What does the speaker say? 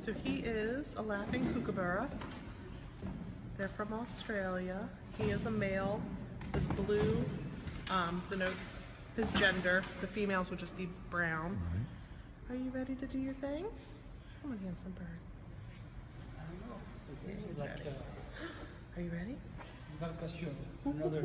So he is a laughing kookaburra. They're from Australia. He is a male. This blue denotes his gender. The females would just be brown. Are you ready to do your thing? Come on, handsome bird. This is like Are you ready? Another.